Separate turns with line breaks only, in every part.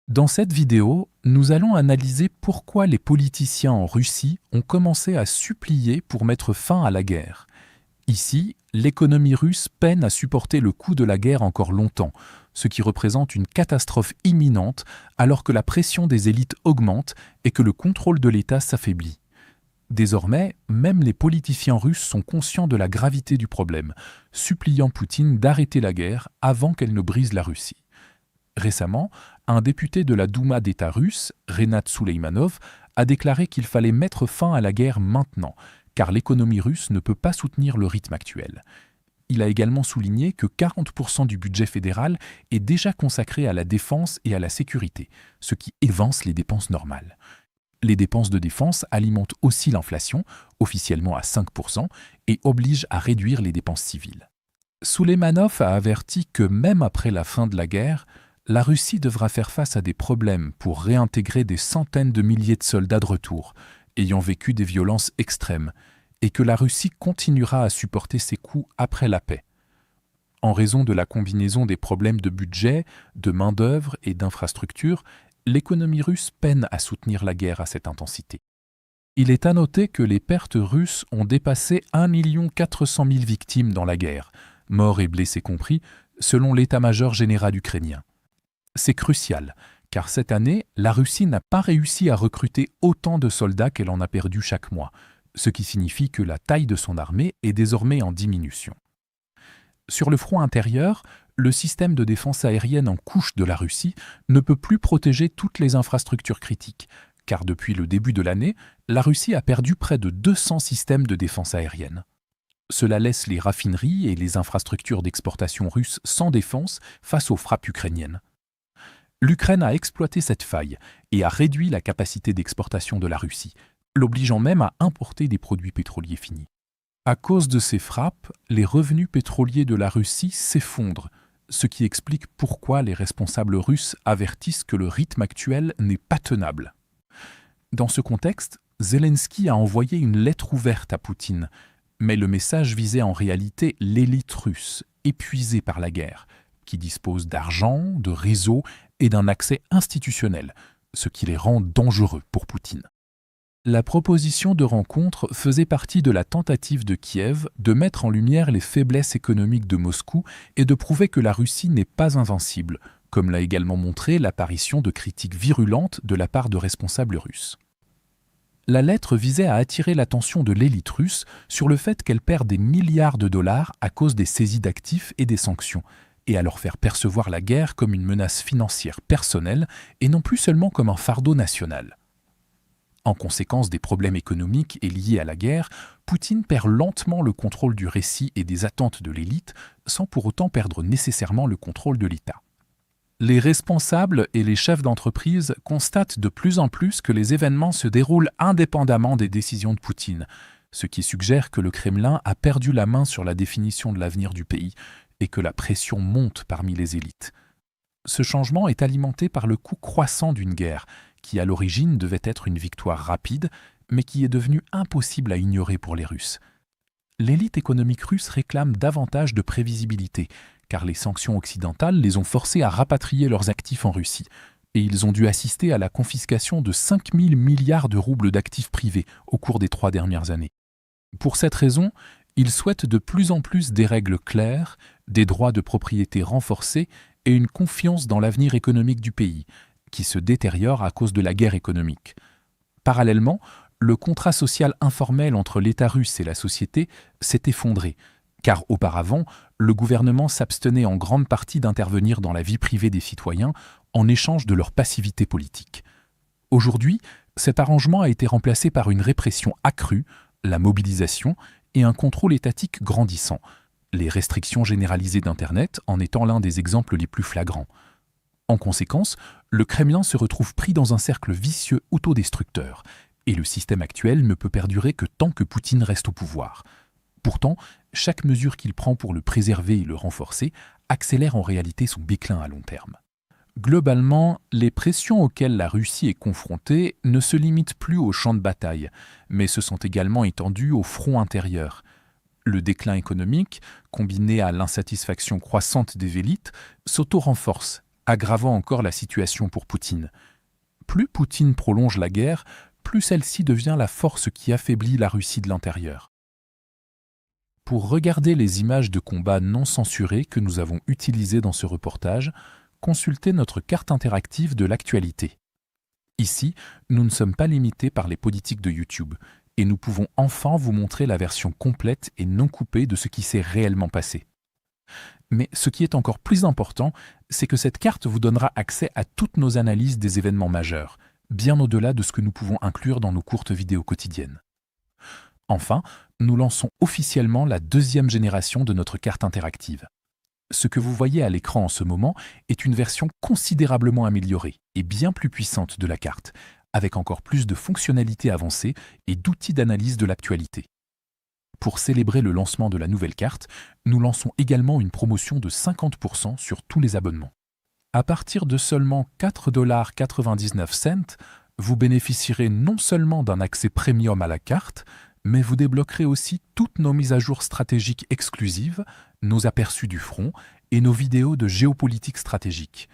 Dans cette vidéo, nous allons analyser pourquoi les politiciens en Russie ont commencé à supplier pour mettre fin à la guerre. Ici, l'économie russe peine à supporter le coût de la guerre encore longtemps, ce qui représente une catastrophe imminente alors que la pression des élites augmente et que le contrôle de l'État s'affaiblit. Désormais, même les politiciens russes sont conscients de la gravité du problème, suppliant Poutine d'arrêter la guerre avant qu'elle ne brise la Russie. Récemment, un député de la Douma d'État russe, Renat Souleymanov, a déclaré qu'il fallait mettre fin à la guerre maintenant, car l'économie russe ne peut pas soutenir le rythme actuel. Il a également souligné que 40% du budget fédéral est déjà consacré à la défense et à la sécurité, ce qui évance les dépenses normales. Les dépenses de défense alimentent aussi l'inflation, officiellement à 5%, et obligent à réduire les dépenses civiles. Souleymanov a averti que même après la fin de la guerre, la Russie devra faire face à des problèmes pour réintégrer des centaines de milliers de soldats de retour, ayant vécu des violences extrêmes, et que la Russie continuera à supporter ces coûts après la paix. En raison de la combinaison des problèmes de budget, de main-d'œuvre et d'infrastructures, l'économie russe peine à soutenir la guerre à cette intensité. Il est à noter que les pertes russes ont dépassé 1 400 000 victimes dans la guerre, morts et blessés compris, selon l'état-major général ukrainien. C'est crucial, car cette année, la Russie n'a pas réussi à recruter autant de soldats qu'elle en a perdu chaque mois, ce qui signifie que la taille de son armée est désormais en diminution. Sur le front intérieur, le système de défense aérienne en couche de la Russie ne peut plus protéger toutes les infrastructures critiques, car depuis le début de l'année, la Russie a perdu près de 200 systèmes de défense aérienne. Cela laisse les raffineries et les infrastructures d'exportation russes sans défense face aux frappes ukrainiennes. L'Ukraine a exploité cette faille et a réduit la capacité d'exportation de la Russie, l'obligeant même à importer des produits pétroliers finis. À cause de ces frappes, les revenus pétroliers de la Russie s'effondrent, ce qui explique pourquoi les responsables russes avertissent que le rythme actuel n'est pas tenable. Dans ce contexte, Zelensky a envoyé une lettre ouverte à Poutine, mais le message visait en réalité l'élite russe, épuisée par la guerre, qui dispose d'argent, de réseaux et d'un accès institutionnel, ce qui les rend dangereux pour Poutine. La proposition de rencontre faisait partie de la tentative de Kiev de mettre en lumière les faiblesses économiques de Moscou et de prouver que la Russie n'est pas invincible, comme l'a également montré l'apparition de critiques virulentes de la part de responsables russes. La lettre visait à attirer l'attention de l'élite russe sur le fait qu'elle perd des milliards de dollars à cause des saisies d'actifs et des sanctions, et à leur faire percevoir la guerre comme une menace financière personnelle et non plus seulement comme un fardeau national. En conséquence des problèmes économiques et liés à la guerre, Poutine perd lentement le contrôle du récit et des attentes de l'élite, sans pour autant perdre nécessairement le contrôle de l'État. Les responsables et les chefs d'entreprise constatent de plus en plus que les événements se déroulent indépendamment des décisions de Poutine, ce qui suggère que le Kremlin a perdu la main sur la définition de l'avenir du pays et que la pression monte parmi les élites. Ce changement est alimenté par le coût croissant d'une guerre, qui à l'origine devait être une victoire rapide, mais qui est devenue impossible à ignorer pour les Russes. L'élite économique russe réclame davantage de prévisibilité, car les sanctions occidentales les ont forcés à rapatrier leurs actifs en Russie, et ils ont dû assister à la confiscation de 5 000 milliards de roubles d'actifs privés au cours des 3 dernières années. Pour cette raison, ils souhaitent de plus en plus des règles claires, des droits de propriété renforcés et une confiance dans l'avenir économique du pays, qui se détériore à cause de la guerre économique. Parallèlement, le contrat social informel entre l'État russe et la société s'est effondré, car auparavant, le gouvernement s'abstenait en grande partie d'intervenir dans la vie privée des citoyens en échange de leur passivité politique. Aujourd'hui, cet arrangement a été remplacé par une répression accrue, la mobilisation et un contrôle étatique grandissant, les restrictions généralisées d'Internet en étant l'un des exemples les plus flagrants. En conséquence, le Kremlin se retrouve pris dans un cercle vicieux autodestructeur, et le système actuel ne peut perdurer que tant que Poutine reste au pouvoir. Pourtant, chaque mesure qu'il prend pour le préserver et le renforcer accélère en réalité son déclin à long terme. Globalement, les pressions auxquelles la Russie est confrontée ne se limitent plus au champ de bataille, mais se sont également étendues au front intérieur. Le déclin économique, combiné à l'insatisfaction croissante des élites, s'auto-renforce aggravant encore la situation pour Poutine. Plus Poutine prolonge la guerre, plus celle-ci devient la force qui affaiblit la Russie de l'intérieur. Pour regarder les images de combats non censurées que nous avons utilisées dans ce reportage, consultez notre carte interactive de l'actualité. Ici, nous ne sommes pas limités par les politiques de YouTube, et nous pouvons enfin vous montrer la version complète et non coupée de ce qui s'est réellement passé. Mais ce qui est encore plus important, c'est que cette carte vous donnera accès à toutes nos analyses des événements majeurs, bien au-delà de ce que nous pouvons inclure dans nos courtes vidéos quotidiennes. Enfin, nous lançons officiellement la deuxième génération de notre carte interactive. Ce que vous voyez à l'écran en ce moment est une version considérablement améliorée et bien plus puissante de la carte, avec encore plus de fonctionnalités avancées et d'outils d'analyse de l'actualité. Pour célébrer le lancement de la nouvelle carte, nous lançons également une promotion de 50% sur tous les abonnements. À partir de seulement 4,99 $, vous bénéficierez non seulement d'un accès premium à la carte, mais vous débloquerez aussi toutes nos mises à jour stratégiques exclusives, nos aperçus du front et nos vidéos de géopolitique stratégique.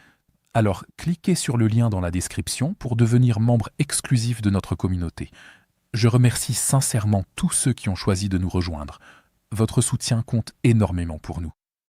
Alors, cliquez sur le lien dans la description pour devenir membre exclusif de notre communauté. Je remercie sincèrement tous ceux qui ont choisi de nous rejoindre. Votre soutien compte énormément pour nous.